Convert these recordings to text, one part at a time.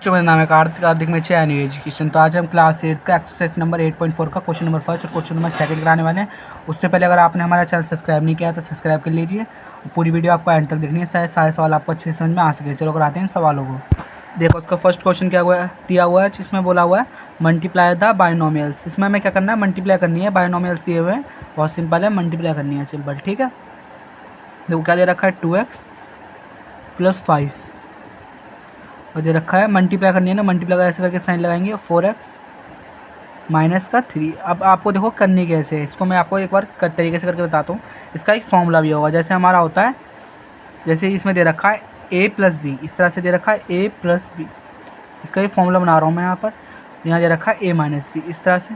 बच्चों मेरा नाम है कार्तिक में न्यू एजुकेशन। तो आज हम क्लास 8 का एक्सरसाइज नंबर 8.4 का क्वेश्चन नंबर फर्स्ट और क्वेश्चन नंबर सेकंड कराने वाले हैं। उससे पहले अगर आपने हमारा चैनल सब्सक्राइब नहीं किया तो सब्सक्राइब कर लीजिए। पूरी वीडियो आपको एंड तक देखनी है, सारे सवाल आपको अच्छे से समझ में आ सके। चलो कराते हैं सवालों को। देखो उसका फर्स्ट क्वेश्चन क्या दिया हुआ है, जिसमें बोला हुआ है मल्टीप्लाई द बायनोमियल्स। इसमें हमें क्या करना है, मल्टीप्लाई करनी है। बायनोमियल्स दिए हुए हैं, बहुत सिंपल है, मल्टीप्लाई करनी है, सिंपल। ठीक है, देखो क्या दे रखा है, 2x + 5 और दे रखा है मल्टीप्लाई करनी है ना, मल्टीप्लाई ऐसे करके साइन लगाएंगे, 4x - 3। अब आपको देखो करनी कैसे है, इसको मैं आपको एक बार तरीके से करके बताता हूँ। इसका एक फॉर्मूला भी होगा, जैसे हमारा होता है, जैसे इसमें दे रखा है a + b, इस तरह से दे रखा है a + b। इसका एक फॉर्मूला बना रहा हूँ मैं यहाँ पर। यहाँ दे रखा है a - b। इस तरह से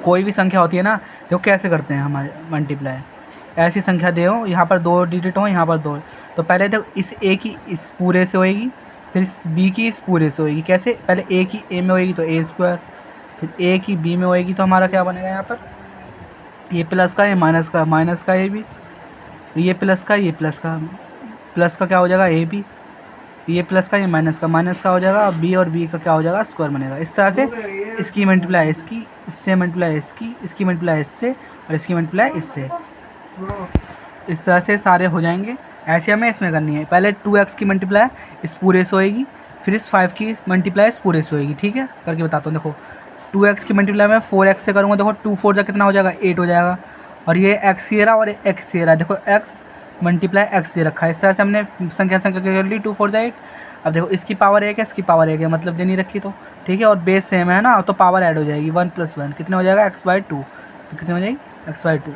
कोई भी संख्या होती है ना, देखो कैसे करते हैं हमारे मल्टीप्लाई। ऐसी संख्या दे हो, यहाँ पर 2 डिजिट हो, यहाँ पर 2, तो पहले तो इस a की इस पूरे से होएगी, फिर इस b की इस पूरे से होएगी। कैसे, पहले a की a में होएगी तो a², फिर a की b में होएगी तो हमारा क्या बनेगा यहाँ पर, ये प्लस का, ये माइनस का, माइनस का ये भी, ये प्लस का, ये प्लस का क्या हो जाएगा a b, ये प्लस का, ये माइनस का हो जाएगा b, और b का क्या हो जाएगा, स्क्वायर बनेगा। इस तरह से इसकी मल्टीप्लाई इसकी, इससे मल्टीप्लाई इसकी मल्टीप्लाई इससे, और इसकी मल्टीप्लाई इससे, इस तरह से सारे हो जाएंगे। ऐसे हमें इसमें करनी है, पहले 2x की मल्टीप्लाई इस पूरे से होएगी, फिर इस 5 की मल्टीप्लाई इस पूरे से होएगी। ठीक है, करके बताता हूँ। देखो 2x की मल्टीप्लाई मैं 4x से करूँगा, देखो 2 4 जा कितना हो जाएगा, 8 हो जाएगा, और ये x ये रहा और x ये रहा। देखो x मल्टीप्लाई x दे रखा है। इस तरह से हमने संख्या कर ली, 2 4 जा 8। अब देखो इसकी पावर 1 है, इसकी पावर 1 है, मतलब दे नहीं रखी तो ठीक है, और बेस सेम है ना, तो पावर ऐड हो जाएगी, 1 + 1 कितने हो जाएगा, x/2। तो कितने हो जाएगी, x/2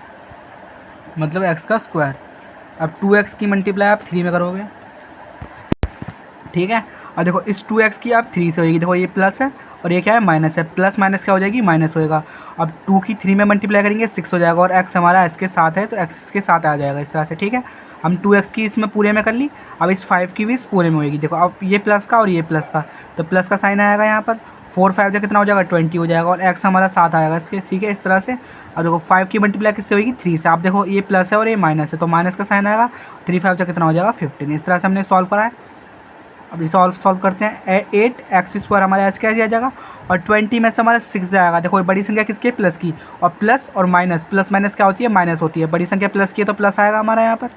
मतलब x का स्क्वायर। अब 2x की मल्टीप्लाई आप 3 में करोगे, ठीक है। और देखो इस 2x की आप 3 से होगी, देखो ये प्लस है और ये क्या है, माइनस है, प्लस माइनस क्या हो जाएगी, माइनस होएगा। अब 2 की 3 में मल्टीप्लाई करेंगे 6 हो जाएगा, और x हमारा इसके साथ है तो x इसके साथ आ जाएगा। इस तरह से ठीक है, हम 2x की इसमें पूरे में कर ली। अब इस 5 की भी इस पूरे में होएगी। देखो अब ये प्लस का और ये प्लस का, तो प्लस का साइन आएगा यहाँ पर, 4 5 जा कितना हो जाएगा, 20 हो जाएगा, और x हमारा साथ आएगा इसके, ठीक है। इस तरह से अब देखो 5 की मल्टीप्लाई किससे होगी, 3 से। आप देखो ये प्लस है और ये माइनस है, तो माइनस का साइन आएगा, 3 5 जा कितना हो जाएगा, 15। इस तरह से हमने सॉल्व करा है। अब इसे सॉल्व करते हैं, 8x² हमारा h क्या दिया जाएगा, और 20 में से हमारा 6 जाएगा। देखो बड़ी संख्या किसकी है, प्लस की, और प्लस और माइनस, प्लस माइनस क्या होती है, माइनस होती है। बड़ी संख्या प्लस की है तो प्लस आएगा हमारा यहाँ पर,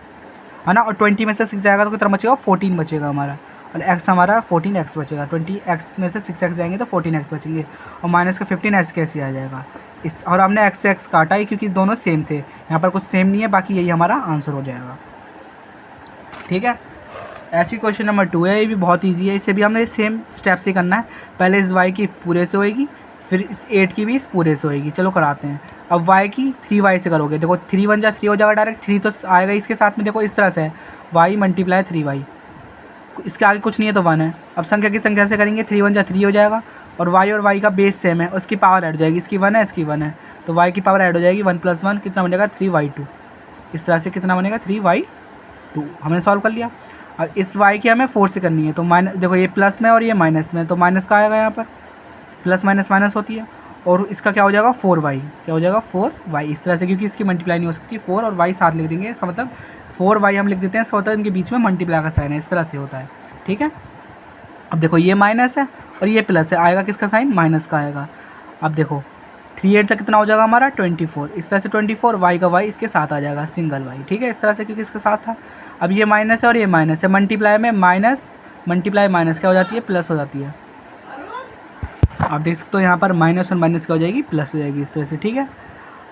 है ना, और 20 में से 6 जाएगा तो कितना बचेगा, 14 बचेगा हमारा, और x हमारा 14x बचेगा। 20x में से 6x जाएंगे तो 14x बचेंगे, और माइनस का 15 कैसे आ जाएगा इस, और हमने x से x काटा ही क्योंकि दोनों सेम थे, यहाँ पर कुछ सेम नहीं है, बाकी यही हमारा आंसर हो जाएगा। ठीक है, ऐसी क्वेश्चन नंबर 2 है, ये भी बहुत इजी है, इसे भी हमने सेम स्टेप से करना है। पहले इस y की पूरे से होएगी, फिर इस 8 की भी इस पूरे से होएगी। चलो कराते हैं। अब y की 3y से करोगे, देखो 3 1 जा 3 हो जाएगा, डायरेक्ट 3 तो आएगा इसके साथ में। देखो इस तरह से है, y × 3y, इसके आगे कुछ नहीं है तो 1 है। अब संख्या की संख्या से करेंगे, 3 1 जा 3 हो जाएगा, और y और y का बेस सेम है, उसकी पावर ऐड हो जाएगी, इसकी 1 है, इसकी 1 है, तो y की पावर ऐड हो जाएगी, 1 + 1 कितना बनेगा, 3y2। इस तरह से कितना बनेगा, 3y2। हमने सॉल्व कर लिया। अब इस y की हमें 4 से करनी है, तो माइनस, देखो ये प्लस में और ये माइनस में, तो माइनस का आएगा यहाँ पर, प्लस माइनस माइनस होती है, और इसका क्या हो जाएगा, 4y, क्या हो जाएगा, 4y। इस तरह से, क्योंकि इसकी मल्टीप्लाई नहीं हो सकती, 4 और y साथ लिख देंगे, इसका मतलब 4y हम लिख देते हैं, इसका होता है इनके बीच में मल्टीप्लाई का साइन है, इस तरह से होता है। ठीक है, अब देखो ये माइनस है और ये प्लस है, आएगा किसका साइन, माइनस का आएगा। अब देखो 3 8 से कितना हो जाएगा हमारा, 24। इस तरह से 24, y का y इसके साथ आ जाएगा, सिंगल y। ठीक है, इस तरह से, क्योंकि इसके साथ था। अब ये माइनस है और ये माइनस है, मल्टीप्लाई में माइनस मल्टीप्लाई माइनस क्या हो जाती है, प्लस हो जाती है। आप देख सकते हो यहाँ पर माइनस और माइनस क्या हो जाएगी, प्लस हो जाएगी, इस तरह से। ठीक है,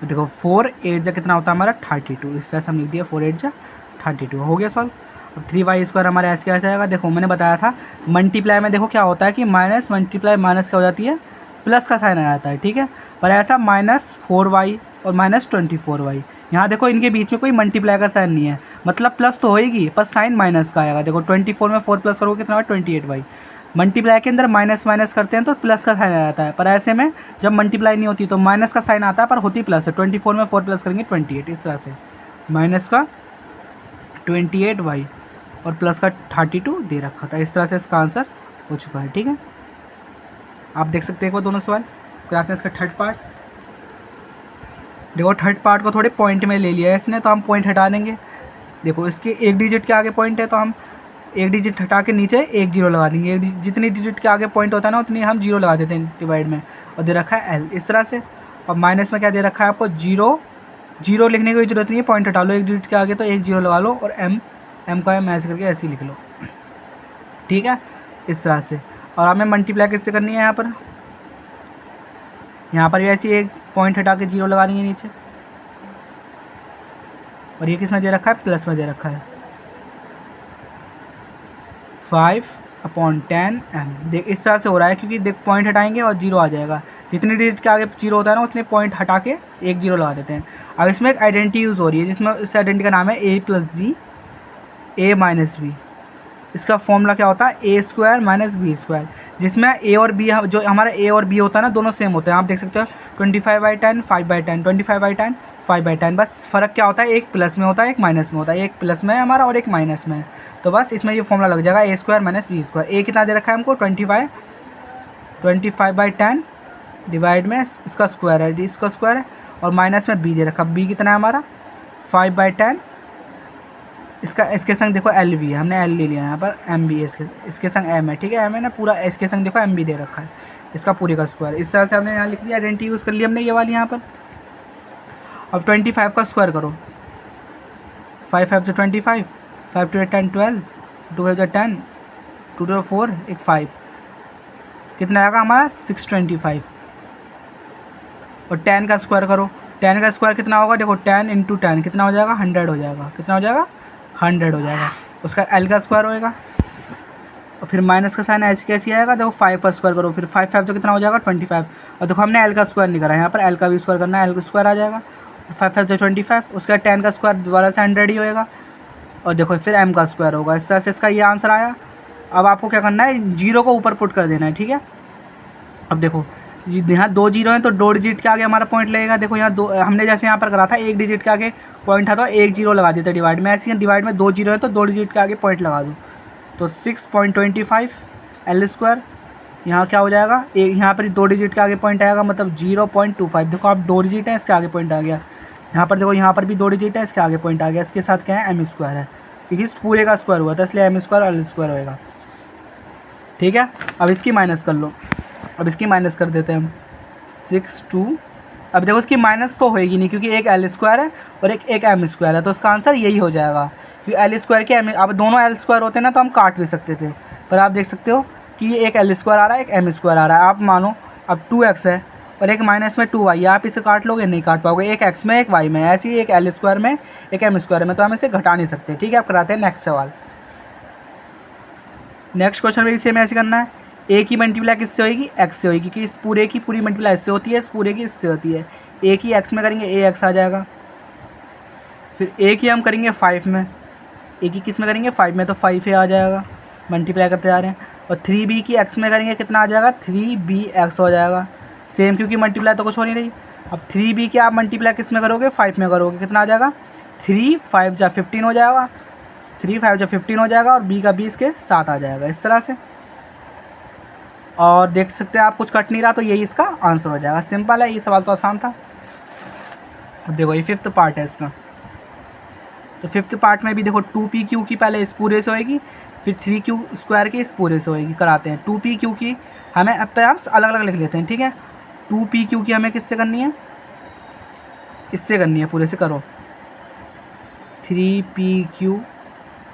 तो देखो 4 8 जा कितना होता है हमारा, 32। इस तरह से हम लिख दिया, 4 8 जा 32 हो गया सॉल्व। अब 3y² हमारा ऐसे क्या जाएगा, देखो मैंने बताया था मल्टीप्लाई में देखो क्या होता है कि माइनस मल्टीप्लाई माइनस क्या हो जाती है, प्लस का साइन आ जाता है। ठीक है, पर ऐसा -4y और -24y, यहाँ देखो इनके बीच में कोई मल्टीप्लाई का साइन नहीं है, मतलब प्लस तो होएगी पर साइन माइनस का आएगा। देखो 24 में 4 प्लस करोगे कितना, 28y। मल्टीप्लाई के अंदर माइनस माइनस करते हैं तो प्लस का साइन आ जाता है, पर ऐसे में जब मल्टीप्लाई नहीं होती तो माइनस का साइन आता है, पर होती प्लस है। 24 में 4 प्लस करेंगे 28, इस तरह से माइनस का 28y और प्लस का 32 दे रखा था। इस तरह से इसका आंसर हो चुका है। ठीक है, आप देख सकते हैं एक बार दोनों सवाल कराते हैं। इसका थर्ड पार्ट देखो, थर्ड पार्ट को थोड़े पॉइंट में ले लिया है इसने, तो हम पॉइंट हटा देंगे। देखो इसके 1 डिजिट के आगे पॉइंट है, तो हम एक डिजिट हटा के नीचे एक जीरो लगा देंगे, जितनी डिजिट के आगे पॉइंट होता है ना उतनी हम जीरो लगा देते हैं डिवाइड में, और दे रखा है एल इस तरह से। और माइनस में क्या दे रखा है आपको, जीरो, जीरो लिखने की कोई ज़रूरत नहीं है, पॉइंट हटा लो एक डिजिट के आगे तो एक जीरो लगा लो, और एम का एम ऐसे करके ऐसे ही लिख लो, ठीक है, इस तरह से। और हमें मल्टीप्लाई किससे करनी है, यहाँ पर भी ऐसे एक पॉइंट हटा के जीरो लगा देंगे नीचे, और ये किस में दे रखा है, प्लस में दे रखा है 5/10 m। देख इस तरह से हो रहा है क्योंकि देख पॉइंट हटाएंगे और जीरो आ जाएगा, जितनी डिजिट के आगे जीरो होता है ना उतने पॉइंट हटा के एक जीरो लगा देते हैं। अब इसमें एक आइडेंटिटी यूज़ हो रही है जिसमें इस आइडेंटिटी का नाम है a + b a - b। इसका फॉर्मूला क्या होता है, a² - b², जिसमें a और b, जो हमारा a और b होता है ना दोनों सेम होते हैं। आप देख सकते हो 25/10 5/10 25/10 5/10, बस फ़र्क क्या होता है, एक प्लस में होता है एक माइनस में होता है, एक प्लस में है हमारा और एक माइनस में है, तो बस इसमें ये फॉर्मूला लग जाएगा a² - b²। a कितना दे रखा है हमको 25/10 डिवाइड में इसका स्क्वायर है, डी इसका स्क्वायर है, और माइनस में b दे रखा, b कितना है हमारा 5/10, इसका इसके संग देखो एल भी है, हमने एल ले लिया यहाँ पर, एम भी है इसके संग एम है, ठीक है, एम है ना पूरा, इसके संग देखो एम भी दे रखा है, इसका पूरे का स्क्वायर। इस तरह से हमने यहाँ लिख लिया, आइडेंटिटी यूज़ कर लिया हमने ये वाली यहाँ पर। अब 25 का स्क्वायर करो, 5 5 × 25, 5 × 8 = 10 12, 2 × 10 2 × 4 एक 5, कितना आएगा हमारा 625। और 10 का स्क्वायर करो, 10 का स्क्वायर कितना होगा, देखो 10 × 10 कितना हो जाएगा 100 हो जाएगा, कितना हो जाएगा 100 हो जाएगा। उसका एल का स्क्वायर होएगा, और फिर माइनस का साइन ऐसे कैसे आएगा, देखो 5 का स्क्वायर करो, फिर 5 5 तो कितना हो जाएगा 25, और देखो हमने एल का स्क्वायर नहीं करा, यहाँ पर एल का भी स्क्वायर करना है, एल का स्क्वायर आ जाएगा, 5 5 तो 25, उसका 10 का स्क्वायर दोबारा से 100 ही होएगा, और देखो फिर एम का स्क्वायर होगा। इस तरह से इसका ये आंसर आया। अब आपको क्या करना है, जीरो को ऊपर पुट कर देना है, ठीक है। अब देखो यहाँ 2 जीरो हैं तो 2 डिजिट के आगे हमारा पॉइंट लगेगा, देखो यहाँ 2, हमने जैसे यहाँ पर करा था एक डिजिट के आगे पॉइंट था तो एक जीरो लगा देते डिवाइड में, ऐसे ही डिवाइड में 2 जीरो है तो 2 डिजिट के आगे पॉइंट लगा दो, तो 6.25 L²। यहाँ क्या हो जाएगा, एक यहाँ पर 2 डिजिट के आगे पॉइंट आएगा, मतलब 0.25, देखो आप 2 डिजिट है इसके आगे पॉइंट आ गया, यहाँ पर देखो यहाँ पर भी 2 डिजिट है इसके आगे पॉइंट आ गया, इसके साथ क्या है m² है, क्योंकि इस पूरे का स्क्वायर हुआ था इसलिए m² L² होएगा, ठीक है। अब इसकी माइनस कर लो, अब इसकी माइनस कर देते हैं हम 6 अब देखो इसकी माइनस तो होएगी नहीं क्योंकि एक L² है और एक m² है, तो इसका आंसर यही हो जाएगा, क्योंकि L² के m, अब दोनों L² होते ना तो हम काट भी सकते थे, पर आप देख सकते हो कि ये एक L² आ रहा है एक m² आ रहा है। आप मानो अब 2x है और एक माइनस में 2y, आप इसे काट लोगे नहीं काट पाओगे, एक x में एक y में, ऐसे ही एक L² में एक m² में, तो हम इसे घटा नहीं सकते, ठीक है। आप कराते हैं नेक्स्ट सवाल। नेक्स्ट क्वेश्चन में भी सेम ऐसे करना है, a की मल्टीप्लाई किससे होगी, x से होगी, क्योंकि इस पूरे की पूरी मल्टीप्लाई इससे होती है, इस पूरे की इससे होती है। a की x में करेंगे ax आ जाएगा, फिर a की हम करेंगे 5 में, a की किस में करेंगे 5 में, तो 5a आ जाएगा, मल्टीप्लाई करते जा रहे हैं। और 3b की x में करेंगे कितना आ जाएगा 3bx हो जाएगा, सेम क्योंकि मल्टीप्लाई तो कुछ हो नहीं रही। अब 3b की आप मल्टीप्लाई किस में करोगे 5 में करोगे, कितना आ जाएगा 3 5 जा 15 हो जाएगा, 3 5 जा 15 हो जाएगा, और b का 20 के साथ आ जाएगा, इस तरह से। और देख सकते हैं आप कुछ कट नहीं रहा तो यही इसका आंसर हो जाएगा, सिंपल है, ये सवाल तो आसान था। अब देखो ये 5th पार्ट है इसका, तो 5th पार्ट में भी देखो 2pq की पहले इस पूरे से होएगी, फिर 3q² की इस पूरे से होएगी, कराते हैं। 2pq की हमें अब पर हम अलग अलग लिख लेते हैं, ठीक है। 2pq की हमें किससे करनी है, इससे करनी है, पूरे से करो 3pq -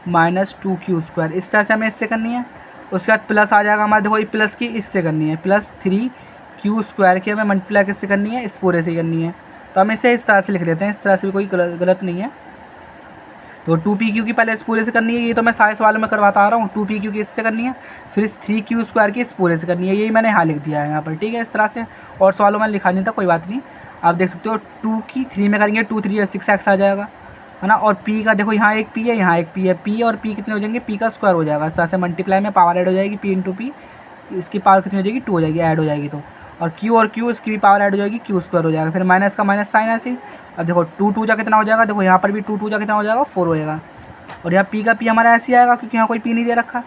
2q², इस तरह से हमें इससे करनी है। उसके बाद प्लस आ जाएगा हमारा, देखो ये प्लस की इससे करनी है, प्लस 3q² की हमें मल्टीप्लाई किससे करनी है, इस पूरे से करनी है, तो हम इसे इस तरह से लिख लेते हैं, इस तरह से भी कोई गलत नहीं है। तो 2pq की पहले इस पूरे से करनी है, ये तो मैं सारे सवालों में करवाता आ रहा हूँ। 2pq की इससे करनी है, फिर 3q² की इस पूरे से करनी है, यही मैंने यहाँ लिख दिया है यहाँ पर, ठीक है। इस तरह से और सवालों में लिखा नहीं था, कोई बात नहीं। आप देख सकते हो 2 की 3 में करेंगे 2 3 6x आ जाएगा, है ना। और p का देखो यहाँ एक p है यहाँ एक p है, p और p कितने हो जाएंगे, p का स्क्वायर हो जाएगा, इस तरह से मल्टीप्लाई में पावर ऐड हो जाएगी, p × p, इसकी पावर कितनी हो जाएगी 2 हो जाएगी, ऐड हो जाएगी तो। और q और q इसकी भी पावर ऐड हो जाएगी, q² हो जाएगा, फिर माइनस का माइनस साइन ऐसे ही। अब देखो 2 2 जा कितना हो जाएगा, देखो यहाँ पर भी 2 2 जा कितना हो जाएगा 4 होएगा, और यहाँ p का p हमारा ऐसे ही आएगा क्योंकि यहाँ कोई p नहीं दे रखा।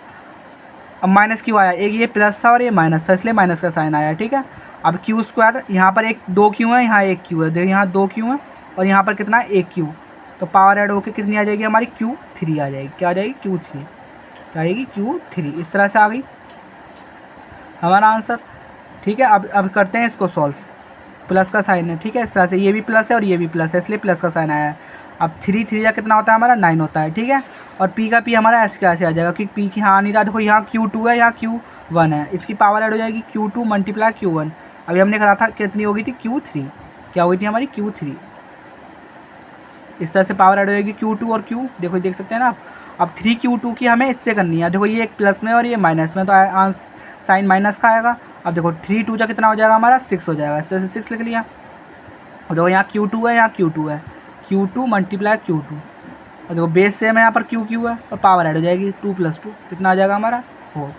अब माइनस क्यों आया, एक ये प्लस था और ये माइनस था, इसलिए माइनस का साइन आया, ठीक है। अब q², यहाँ पर एक 2 q है, यहाँ 1 q है, देखो यहाँ 2 q है और यहाँ पर कितना 1 q, तो पावर ऐड होकर कितनी आ जाएगी हमारी Q3 आ जाएगी, क्या आ जाएगी Q3। क्या आएगी Q3। इस तरह से आ गई हमारा आंसर। ठीक है, अब करते हैं इसको सॉल्व। प्लस का साइन है, ठीक है, इस तरह से ये भी प्लस है और ये भी प्लस है, इसलिए प्लस का साइन आया है। अब 3 या कितना होता है हमारा 9 होता है, ठीक है। और पी का पी हमारा ऐसे कैसे आ जाएगा, क्योंकि पी की यहाँ नहीं रहा, देखो यहाँ Q2 है, यहाँ Q1 है, इसकी पावर ऐड हो जाएगी Q2 मल्टीप्लाई Q1। अभी हमने करा था कितनी हो गई थी Q3, क्या हो गई थी हमारी Q3। इस तरह से पावर ऐड हो जाएगी Q2 और Q, देखो देख सकते हैं ना आप। अब 3Q2 की हमें इससे करनी है, देखो ये एक प्लस में और ये माइनस में, तो साइन माइनस का आएगा। अब देखो 3 2 कितना हो जाएगा हमारा 6 हो जाएगा, इस तरह से 6 लिख लिया। और देखो यहाँ Q2 है, यहाँ Q2 है, Q2 मल्टीप्लाई Q2। और देखो बेस सेम है, यहाँ पर Q है और पावर ऐड हो जाएगी 2 + 2 कितना आ जाएगा हमारा 4,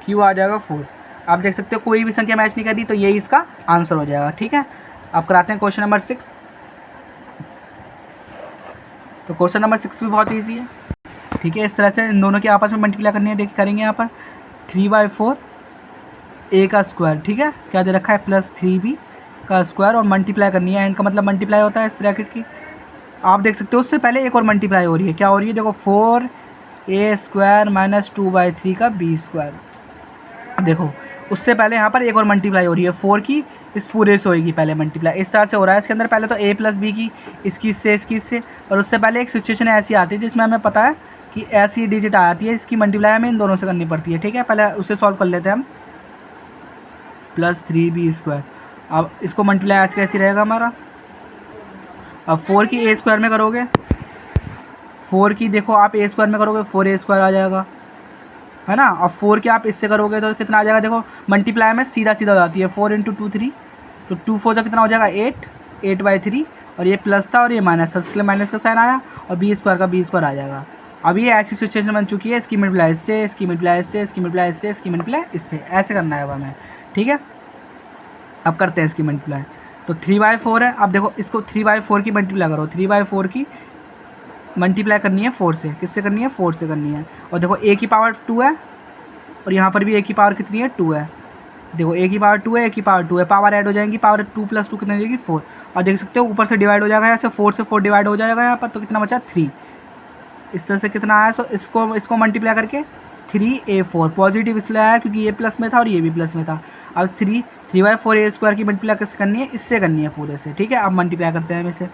Q आ जाएगा 4। आप देख सकते हो कोई भी संख्या मैच नहीं कर रही, तो यही इसका आंसर हो जाएगा। ठीक है, अब कराते हैं क्वेश्चन नंबर 6। तो क्वेश्चन नंबर 6 भी बहुत ईजी है। ठीक है, इस तरह से इन दोनों की आपस में मल्टीप्लाई करनी है। देखिए करेंगे यहाँ पर 3/4 a का स्क्वायर, ठीक है, क्या दे रखा है प्लस 3b का स्क्वायर, और मल्टीप्लाई करनी है। इनका मतलब मल्टीप्लाई होता है इस ब्रैकेट की। आप देख सकते हो उससे पहले एक और मल्टीप्लाई हो रही है, क्या हो रही है, देखो 4a² - 2/3 का b स्क्वायर। देखो उससे पहले यहाँ पर एक और मल्टीप्लाई हो रही है, 4 की इस पूरे से होएगी पहले मल्टीप्लाई, इस तरह से हो रहा है। इसके अंदर पहले तो a + b की इसकी इससे, और उससे पहले एक सिचुएशन ऐसी आती है जिसमें हमें पता है कि ऐसी डिजिट आ जाती है, इसकी मल्टीप्लाई हमें इन दोनों से करनी पड़ती है। ठीक है, पहले उसे सॉल्व कर लेते हैं हम, प्लस 3b स्क्वायर। अब इसको मल्टीप्लाई ऐसे कैसे रहेगा हमारा, अब 4 की a स्क्वायर में करोगे, 4 की देखो आप a स्क्वायर में करोगे 4a स्क्वायर आ जाएगा, है ना। और 4 के आप इससे करोगे तो कितना आ जाएगा, देखो मल्टीप्लाई में सीधा सीधा हो जाती है, 4 × 2 3, तो 2 4 कितना हो जाएगा 8/3, और ये प्लस था और ये माइनस था, इसलिए माइनस का साइन आया, और b स्क्वायर का b स्क्वायर आ जाएगा। अब ये ऐसी सिचुएशन बन चुकी है, इसकी मल्टीप्लाई इससे, इसकी मल्टीप्लाई इससे, इसकी मल्टीप्लाई इससे, इसकी मल्टीप्लाई इससे, ऐसे करना है अब हमें। ठीक है, अब करते हैं इसकी मल्टीप्लाई। तो 3/4 है, अब देखो इसको 3/4 की मल्टीप्लाई करो, 3/4 की मल्टीप्लाई करनी है 4 से, किससे करनी है 4 से करनी है। और देखो a की पावर 2 है, और यहाँ पर भी a की पावर कितनी है 2 है, देखो a की पावर 2 है, a की पावर 2 है, पावर ऐड हो जाएंगी, पावर 2 + 2 कितनी हो जाएगी 4। और देख सकते हो ऊपर से डिवाइड हो जाएगा, यहाँ से 4 से 4 डिवाइड हो जाएगा यहाँ पर, तो कितना बचा 3। इस तरह से कितना आया, सो इसको मल्टीप्लाई करके 3a4 पॉजिटिव इसलिए आया क्योंकि ये प्लस में था और ये भी प्लस में था। अब 3/4 a स्क्वायर की मल्टीप्लाई किससे करनी है, इससे करनी है पूरे से। ठीक है, अब मल्टीप्लाई करते हैं हम इसे,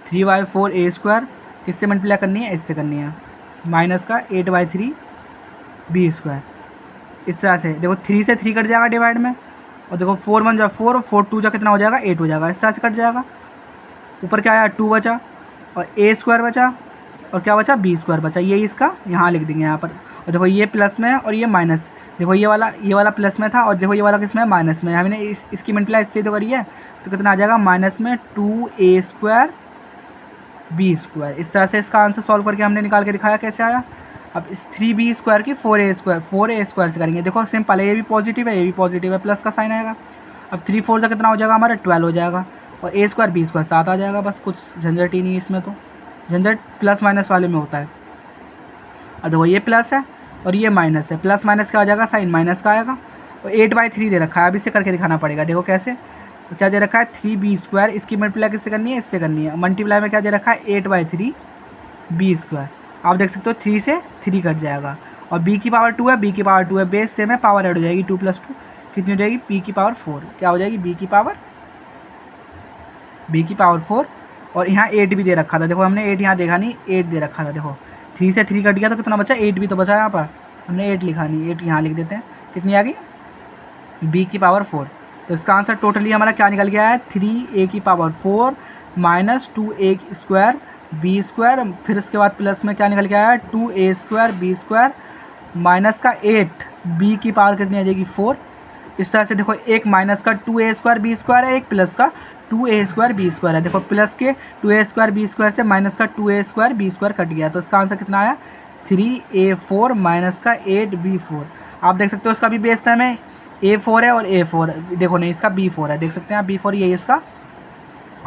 3/4 a स्क्वायर किससे मल्टीप्लाई करनी है, इससे करनी है, माइनस का 8/3 b स्क्वायर। इस तरह से देखो 3 से 3 कट जाएगा डिवाइड में, और देखो 4 1 जा 4 और 4 2 जा कितना हो जाएगा 8 हो जाएगा, इस तरह से कट जाएगा। ऊपर क्या आया 2 बचा, और a स्क्वायर बचा, और क्या बचा b स्क्वायर बचा, ये इसका यहाँ लिख देंगे यहाँ पर। और देखो ये प्लस में है और ये माइनस, देखो ये वाला प्लस में था, और देखो ये वाला किस में है माइनस में, हमने इसकी मल्टीप्लाई इससे तो करी है, तो कितना आ जाएगा माइनस में 2a² b स्क्वायर। इस तरह से इसका आंसर सॉल्व करके हमने निकाल के दिखाया कैसे आया। अब इस 3b स्क्वायर की 4a स्क्वायर से करेंगे, देखो सिंपल है, ये भी पॉजिटिव है, ये भी पॉजिटिव है, प्लस का साइन आएगा। अब 3 4 से कितना हो जाएगा हमारा 12 हो जाएगा, और a स्क्वायर b स्क्वायर 7 आ जाएगा, बस कुछ झंझट ही नहीं है इसमें, तो झंझट प्लस माइनस वाले में होता है। अब देखो ये प्लस है और ये माइनस है, प्लस माइनस का आ जाएगा साइन माइनस का आएगा, और 8/3 दे रखा है, अब इसे करके दिखाना पड़ेगा। देखो कैसे, तो क्या दे रखा है 3b स्क्वायर, इसकी मल्टीप्लाई किससे करनी है, इससे करनी है। मल्टीप्लाई में क्या दे रखा है 8/3 b स्क्वायर। आप देख सकते हो 3 से 3 कट जाएगा, और b की पावर 2 है, b की पावर 2 है, बेस सेम है, पावर ऐड हो जाएगी 2 + 2 कितनी हो जाएगी p की पावर 4, क्या हो जाएगी b की पावर 4। और यहाँ 8 भी दे रखा था, देखो हमने 8 यहाँ देखा नहीं, 8 दे रखा था, देखो 3 से 3 कट गया तो कितना बचा 8 भी तो बचा, यहाँ पर हमने 8 लिखा नहीं, 8 यहाँ लिख देते हैं, कितनी आ गई b की पावर 4। तो इसका आंसर टोटली हमारा क्या निकल गया है 3a की power 4 minus 2a square b square, फिर उसके बाद प्लस में क्या निकल के आया 2a square b square minus का 8 b की पावर कितनी आ जाएगी 4। इस तरह से देखो एक माइनस का 2a स्क्वायर b स्क्वायर है, एक प्लस का 2a स्क्वायर b स्क्वायर है। देखो प्लस के 2a स्क्वायर b स्क्वायर से माइनस का 2a square b square cut गया, तो इसका आंसर कितना आया 3a4 माइनस का 8b4। आप देख सकते हो इसका भी बेस टाइम है a4 है, और a4 देखो नहीं इसका b4 है, देख सकते हैं आप b4, यही इसका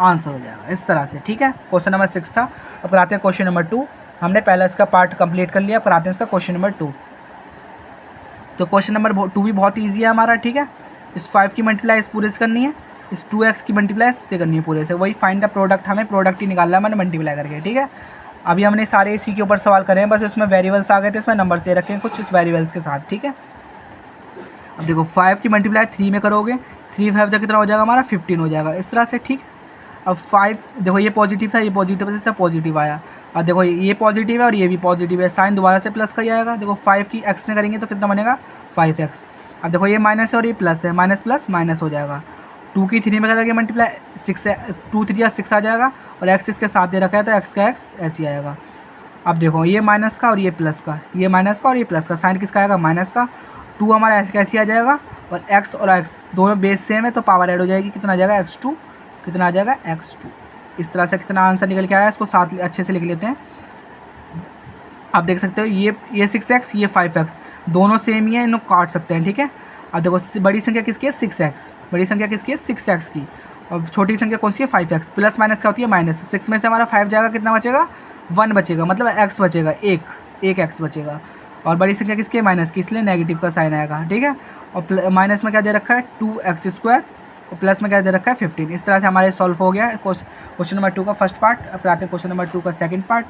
आंसर हो जाएगा इस तरह से। ठीक है, क्वेश्चन नंबर 6 था। अब कराते हैं क्वेश्चन नंबर 2। हमने पहला इसका पार्ट कंप्लीट कर लिया, अब कराते हैं इसका क्वेश्चन नंबर 2। तो क्वेश्चन नंबर 2 भी बहुत ईजी है हमारा। ठीक है, इस 5 की मल्टीप्लाई इस पूरे से करनी है, इस 2x की मल्टीप्लाई से करनी है पूरे से, वही फाइंड द प्रोडक्ट, हमें प्रोडक्ट ही निकालना है मैंने मल्टीप्लाई करके। ठीक है, अभी हमने सारे इसी के ऊपर सवाल करे हैं, बस उसमें वेरिएबल्स आ गए थे, इसमें नंबर्स दे रखे हैं कुछ इस वेरिएबल्स के साथ, ठीक है। अब देखो 5 की मल्टीप्लाई 3 में करोगे, 3 5 कितना हो जाएगा हमारा 15 हो जाएगा, इस तरह से, ठीक है। अब 5 देखो ये पॉजिटिव था, ये पॉजिटिव से पॉजिटिव आया, और देखो ये पॉजिटिव है और ये भी पॉजिटिव है, साइन दोबारा से प्लस का ही आएगा। देखो 5 की एक्स में करेंगे तो कितना बनेगा 5x। अब देखो ये माइनस है और ये प्लस है, माइनस प्लस माइनस हो जाएगा। 2 की 3 में करेंगे मल्टीप्लाई 6 है, 2 3 6 आ जाएगा, और एक्स इसके साथ दे रखा है तो एक्स का एक्स ऐसे ही आएगा। अब देखो ये माइनस का और ये प्लस का, ये माइनस का और ये प्लस का, साइन किसका आएगा माइनस का। 2 हमारा ऐसे कैसे आ जाएगा, और x और x दोनों बेस सेम है तो पावर ऐड हो जाएगी, कितना आ जाएगा x2, कितना आ जाएगा x2। इस तरह से कितना आंसर निकल के आया, इसको साथ अच्छे से लिख लेते हैं। आप देख सकते हो ये 6x ये 5x दोनों सेम ही है, इनको काट सकते हैं, ठीक है। अब देखो बड़ी संख्या किसकी है 6x, बड़ी संख्या किसकी है 6x की, और छोटी संख्या कौन सी है 5x। प्लस माइनस क्या होती है माइनस, 6 में से हमारा 5 जाएगा, कितना बचेगा 1 बचेगा, मतलब x बचेगा, एक x बचेगा। और बड़ी संख्या किसकी है माइनस की, इसलिए नेगेटिव का साइन आएगा, ठीक है। और माइनस में क्या दे रखा है 2x² और प्लस में क्या दे रखा है 15। इस तरह से हमारे सॉल्व हो गया क्वेश्चन नंबर 2 का फर्स्ट पार्ट। अब आते हैं क्वेश्चन नंबर 2 का सेकंड पार्ट,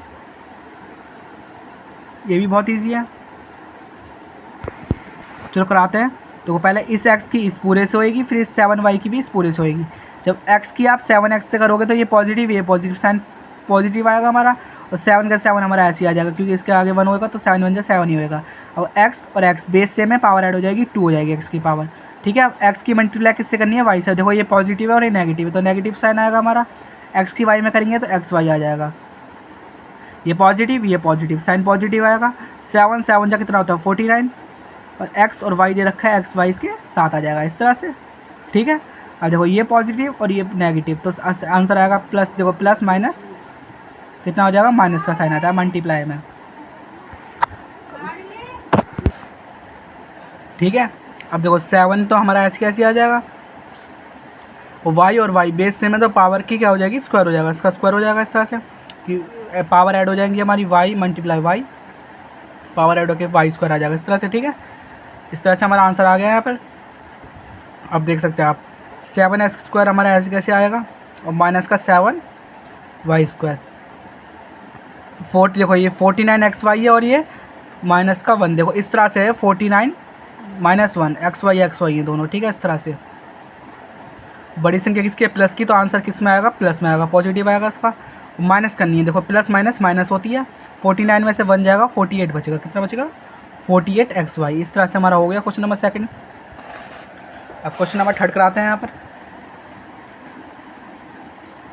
ये भी बहुत ईजी है, चलो कराते हैं। तो पहले इस x की इस पूरे से होएगी, फिर इस 7y की भी इस पूरे से होएगी। जब x की आप 7x से करोगे तो ये पॉजिटिव साइन पॉजिटिव आएगा हमारा, और 7 का 7 हमारा ऐसे ही आ जाएगा, क्योंकि इसके आगे 1 होगा तो 7 1 7 ही होएगा। अब x और x बेस सेम है, पावर ऐड हो जाएगी 2 हो जाएगी x की पावर, ठीक है। अब x की मल्टीप्लाई किससे करनी है y से, देखो ये पॉजिटिव है और ये नेगेटिव है तो नेगेटिव साइन आएगा हमारा। x की y में करेंगे तो xy आ जाएगा, ये पॉजिटिव साइन पॉजिटिव आएगा। 7 7 जा कितना होता है 49, और x और y दे रखा है, x y इसके साथ आ जाएगा इस तरह से, ठीक है। अब देखो ये पॉजिटिव और ये नेगेटिव, तो आंसर आएगा प्लस, देखो प्लस माइनस कितना हो जाएगा माइनस का साइन आता है मल्टीप्लाई में, ठीक है। अब देखो 7 तो हमारा ऐसे कैसे आ जाएगा, और y बेस से में तो पावर की क्या हो जाएगी स्क्वायर हो जाएगा, इसका स्क्वायर हो जाएगा इस तरह से कि पावर ऐड हो जाएंगी हमारी y multiply y, power add होकर y स्क्वायर आ जाएगा इस तरह से, ठीक है। इस तरह से हमारा आंसर आ गया यहाँ पर। अब देख सकते हैं आप 7x² हमारा ऐसे कैसे आएगा, और माइनस का 7y², 40 देखो ये 49xy है और ये माइनस का 1, देखो इस तरह से है 49 माइनस 1 xy है दोनों, ठीक है। इस तरह से बड़ी संख्या किसकी है प्लस की, तो आंसर किस में आएगा प्लस में आएगा, पॉजिटिव आएगा। इसका माइनस करनी है, देखो प्लस माइनस माइनस होती है, 49 में से 1 जाएगा 48 बचेगा, कितना बचेगा 48xy। इस तरह से हमारा हो गया क्वेश्चन नंबर सेकंड। अब क्वेश्चन नंबर थर्ड कराते हैं यहाँ पर।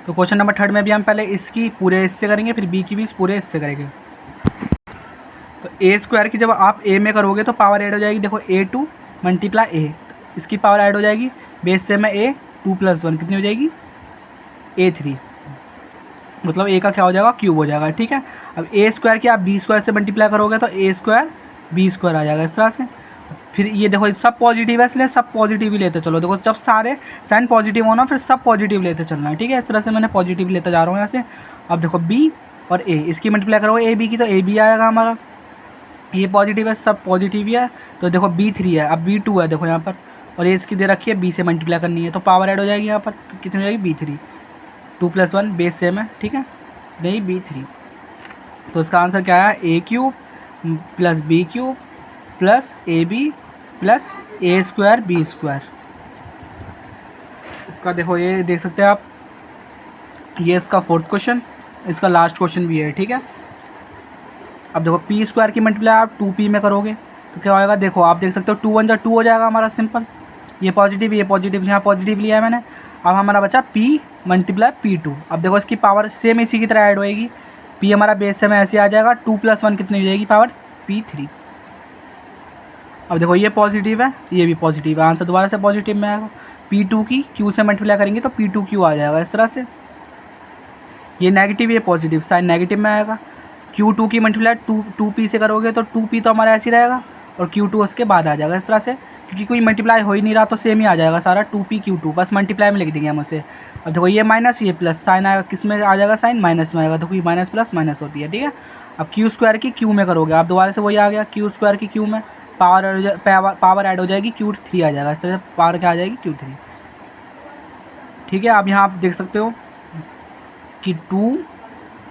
तो क्वेश्चन नंबर थर्ड में भी हम पहले इसकी पूरे इससे करेंगे, फिर बी की भी इस पूरे इससे करेंगे। तो a² की जब आप a में करोगे तो पावर ऐड हो जाएगी, देखो a2 मल्टीप्लाई a, इसकी पावर ऐड हो जाएगी, बेस से में a 2 + 1 कितनी हो जाएगी a3, मतलब a का क्या हो जाएगा क्यूब हो जाएगा, ठीक है। अब a² की आप b² से मल्टीप्लाई करोगे तो a² b² आ जाएगा इस तरह से। फिर ये देखो सब पॉजिटिव है इसलिए सब पॉजिटिव ही लेते चलो, देखो जब सारे साइन पॉजिटिव होना फिर सब पॉजिटिव लेते चलना है, ठीक है। इस तरह से मैंने पॉजिटिव लेते जा रहा हूँ यहाँ से। अब देखो b और a, इसकी मल्टीप्लाई करोगे a b की तो a b आएगा हमारा, ये पॉजिटिव है सब पॉजिटिव ही है, तो देखो b3 है, अब b2 है देखो यहाँ पर, और ये इसकी दे रखी है b से मल्टीप्लाई करनी है तो पावर ऐड हो जाएगी यहाँ पर, कितनी हो जाएगी b3, 2 + 1 बेस सेम है, ठीक है, नहीं b3। तो इसका आंसर क्या है a³ + b³ + ab + a² b²। इसका देखो ये देख सकते हैं आप, ये इसका फोर्थ क्वेश्चन, इसका लास्ट क्वेश्चन भी है, ठीक है। अब देखो p² की मल्टीप्लाई आप 2p में करोगे तो क्या होगा, देखो आप देख सकते हो 2 1 2 हो जाएगा हमारा सिंपल, ये पॉजिटिव यहाँ पॉजिटिव लिया है मैंने। अब हमारा बचा p × p2। अब देखो इसकी पावर सेम इसी की तरह ऐड होएगी, p हमारा बेस से में ऐसे आ जाएगा, 2 + 1 कितनी हो जाएगी पावर p3। अब देखो ये पॉजिटिव है ये भी पॉजिटिव है, आंसर दोबारा से पॉजिटिव में आएगा। p2 की q से मल्टीप्लाई करेंगे तो p2q आ जाएगा इस तरह से, ये नेगेटिव ये पॉजिटिव साइन नेगेटिव में आएगा। q2 की मल्टीप्लाई 2p से करोगे तो 2p तो हमारा ऐसे ही रहेगा, और q2 उसके बाद आ जाएगा इस तरह से, क्योंकि कोई मल्टीप्लाई हो ही नहीं रहा तो सेम ही आ जाएगा सारा 2p q2, बस मल्टीप्लाई में लिख देंगे हम उसे। अब देखो ये माइनस ये प्लस, साइन आएगा किस में आ जाएगा साइन माइनस में आएगा, तो कोई माइनस प्लस माइनस होती है, ठीक है। अब q² की q में करोगे आप दोबारा से वही आ गया, q² की q में पावर ऐड हो जाएगी, q3 आ जाएगा इस तरह से, पावर क्या आ जाएगी q3, ठीक है। अब यहाँ आप देख सकते हो कि 2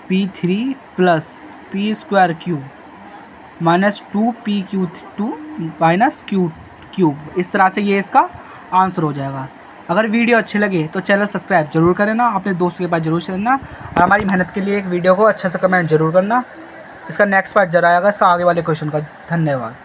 P3 plus P square cube minus 2PQ2 minus cube. इस तरह से ये इसका आंसर हो जाएगा। अगर वीडियो अच्छी लगे तो चैनल सब्सक्राइब जरूर करना, अपने दोस्तों के पास जरूर शेयर करना, और हमारी मेहनत के लिए एक वीडियो को अच्छे से कमेंट जरूर करना। इसका नेक्स्ट पार्ट जरा आएगा इसका आगे वाले क्वेश्चन का। धन्यवाद।